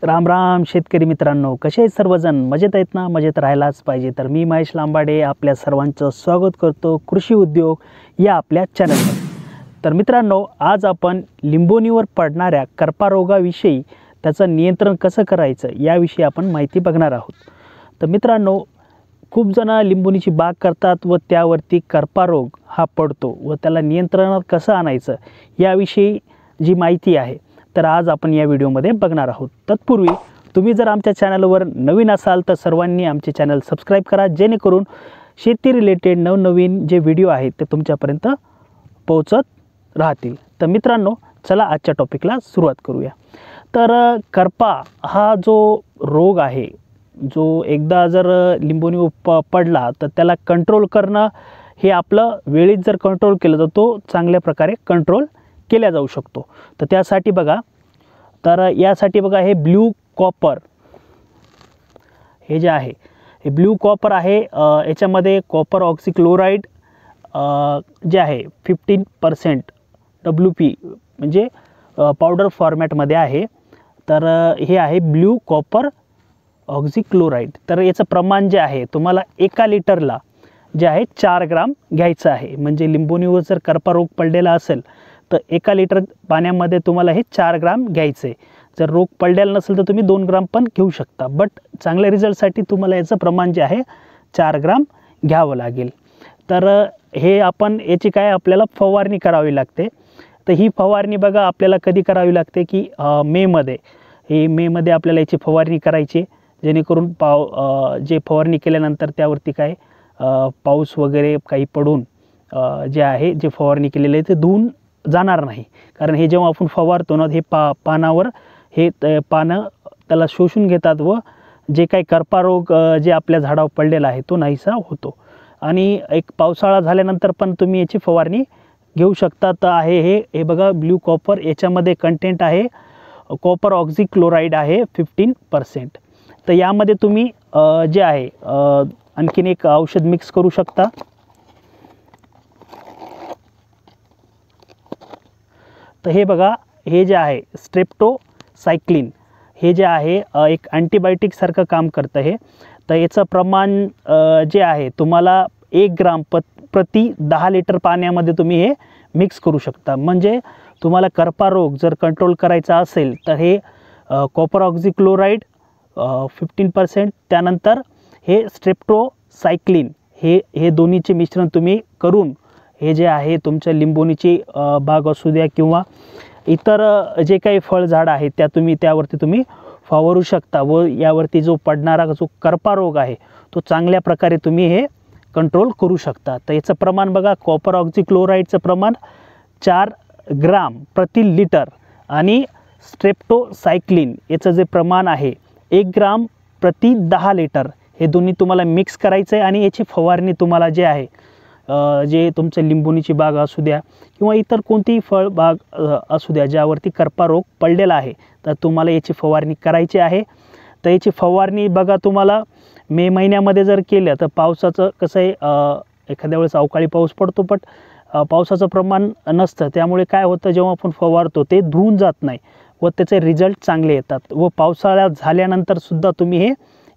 राम राम शेतकरी मित्रांनो, कसे आहेत सर्वजण? मजेत आहेत ना? मजेत राहायलाच पाहिजे. तर मी महेश लांबाडे आपल्या सर्वांचं स्वागत करतो कृषी उद्योग या आपल्या चॅनलवर. तर मित्रांनो, आज आपण लिंबोणीवर पडणाऱ्या करपा रोगाविषयी, त्याचं नियंत्रण कसं करायचं याविषयी आपण माहिती बघणार आहोत. तर मित्रांनो, खूप जण लिंबोणीची बाग करतात व त्यावरती करपा रोग हा पडतो व त्याला नियंत्रणात कसं आणायचं याविषयी जी माहिती आहे तर आज आपण या व्हिडिओमध्ये बघणार आहोत. तत्पूर्वी तुम्ही जर आमच्या चॅनलवर नवीन असाल तर सर्वांनी आमचे चॅनल सबस्क्राईब करा, जेणेकरून शेती रिलेटेड नवनवीन जे व्हिडिओ आहेत ते तुमच्यापर्यंत पोहोचत राहतील. तर मित्रांनो, चला आजच्या टॉपिकला सुरुवात करूया. तर करपा हा जो रोग आहे, जो एकदा जर लिंबोणी पडला तर त्याला कंट्रोल करणं हे आपलं वेळीच जर कंट्रोल केलं तर तो चांगल्या प्रकारे कंट्रोल केल्या जाऊ शकतो. तर त्यासाठी बघा, तर यासाठी बघा, हे ब्ल्यू कॉपर हे जे आहे, हे ब्ल्यू कॉपर आहे. याच्यामध्ये कॉपर ऑक्सीक्लोराइड जे आहे 15% WP म्हणजे पावडर फॉर्मॅटमध्ये आहे. तर हे आहे ब्ल्यू कॉपर ऑक्सीक्लोराइड. तर याचं प्रमाण जे आहे तुम्हाला 1 लिटरला जे आहे 4 ग्राम घ्यायचं आहे. म्हणजे लिंबोणीवर जर करपा रोग पडलेला असेल तर 1 लिटर पाण्यामध्ये तुम्हाला हे 4 ग्राम घ्यायचं आहे. जर रोग पडलेला नसेल तर तुम्ही 2 ग्राम पण घेऊ शकता, बट चांगल्या रिझल्टसाठी तुम्हाला याचं प्रमाण जे आहे 4 ग्राम घ्यावं लागेल. तर हे आपण याची काय आपल्याला फवारणी करावी लागते. तर ही फवारणी बघा आपल्याला कधी करावी लागते की मेमध्ये आपल्याला याची फवारणी करायची, जेणेकरून जे फवारणी केल्यानंतर त्यावरती काय पाऊस वगैरे काही पडून जे आहे जे फवारणी केलेले आहे ते धुवून जाणार नाही. कारण हे जेव्हा आपण फवारतो ना, हे पानावर हे पानं त्याला शोषून घेतात व जे काही करपा रोग जे आपल्या झाडावर पडलेला आहे तो नाहीसा होतो. आणि एक पावसाळा झाल्यानंतर पण तुम्ही याची फवारणी घेऊ शकता. तर आहे हे बघा ब्ल्यू कॉपर, याच्यामध्ये कंटेंट आहे कॉपर ऑक्सीक्लोराइड आहे 15%. तर यामध्ये तुम्ही जे आहे आणखीन एक औषध मिक्स करू शकता. तर हे बघा, हे जे आहे स्ट्रेप्टोसायक्लिन हे जे आहे एक अँटीबायोटिक सारखं काम करतं हे. तर याचं प्रमाण जे आहे तुम्हाला 1 ग्राम प्रति 10 लिटर पाण्यामध्ये तुम्ही हे मिक्स करू शकता. म्हणजे तुम्हाला करपा रोग जर कंट्रोल करायचा असेल तर हे कॉपर ऑक्सीक्लोराइड 15%, त्यानंतर हे स्ट्रेप्टोसायक्लिन हे दोन्हीचे मिश्रण तुम्ही करून हे जे आहे तुमच्या लिंबोणीची बाग असू द्या किंवा इतर जे काही फळझाड आहेत त्यावरती तुम्ही फवारू शकता व यावरती जो पडणारा जो करपा रोग आहे तो चांगल्या प्रकारे तुम्ही हे कंट्रोल करू शकता. तर याचं प्रमाण बघा, कॉपर ऑक्सीक्लोराइडचं प्रमाण 4 ग्राम प्रति लिटर आणि स्ट्रेप्टोसायक्लिन याचं जे प्रमाण आहे 1 ग्राम प्रति 10 लिटर, हे दोन्ही तुम्हाला मिक्स करायचं आहे. आणि याची फवारणी तुम्हाला जे आहे जे तुमचं लिंबोणीची बाग असू द्या किंवा इतर कोणतीही फळबाग असू द्या ज्यावरती करपा रोग पडलेला आहे तर तुम्हाला याची फवारणी करायची आहे. तर याची फवारणी बघा, तुम्हाला मे महिन्यामध्ये जर केलं तर पावसाचं कसं आहे, एखाद्या वेळेस अवकाळी पाऊस पडतो पण पावसाचं प्रमाण नसतं, त्यामुळे काय होतं जेव्हा आपण फवारतो ते धुवून जात नाही व त्याचे रिझल्ट चांगले येतात. व पावसाळ्यात झाल्यानंतर सुद्धा तुम्ही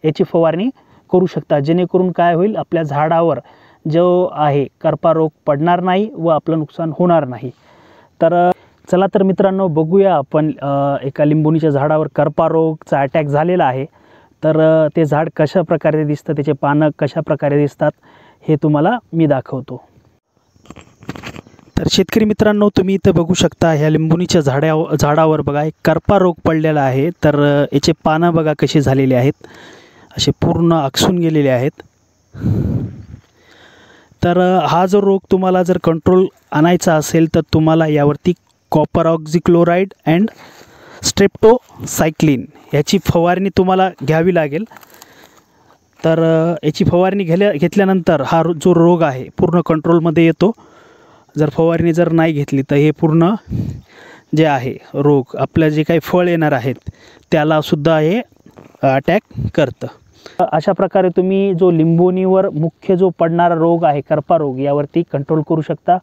याची फवारणी करू शकता, जेणेकरून काय होईल, आपल्या झाडावर जो आहे करपा रोग पडणार नाही व आपलं नुकसान होणार नाही. तर चला तर मित्रांनो, बघूया आपण एका लिंबोणीच्या झाडावर करपा रोगचा अटॅक झालेला आहे. तर ते झाड कशा प्रकारे दिसतं, त्याचे पानं कशा प्रकारे दिसतात हे तुम्हाला मी दाखवतो. तर शेतकरी मित्रांनो, तुम्ही इथं बघू शकता ह्या लिंबोणीच्या झाडावर बघा एक करपा रोग पडलेला आहे. तर याचे पानं बघा कसे झालेले आहेत, असे पूर्ण आकसून गेलेले आहेत. तर हा जो रोग तुम्हाला जर कंट्रोल आणायचा असेल तर तुम्हाला यावरती कॉपर ऑक्सीक्लोराइड अँड स्ट्रेप्टोसायक्लिन याची फवारणी तुम्हाला घ्यावी लागेल. तर याची फवारणी घेतल्यानंतर हा जो रोग आहे पूर्ण कंट्रोलमध्ये येतो. जर फवारणी जर नाही घेतली तर हे पूर्ण जे आहे रोग आपल्या जे काही फळ येणार आहेत त्यालासुद्धा हे अटॅक करतं. अशा प्रकारे तुम्ही जो लिंबोणीवर मुख्य जो पडणारा रोग आहे करपा रोग यावरती कंट्रोल करू शकता.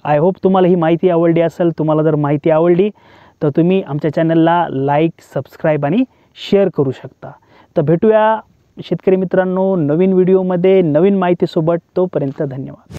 आय होप तुम्हाला ही माहिती आवडली असेल. तुम्हाला जर माहिती आवडली तर तुम्ही आमच्या चॅनलला लाईक, सबस्क्राईब आणि शेअर करू शकता. तर भेटूया शेतकरी मित्रांनो नवीन व्हिडिओमध्ये नवीन माहितीसोबत. तोपर्यंत धन्यवाद.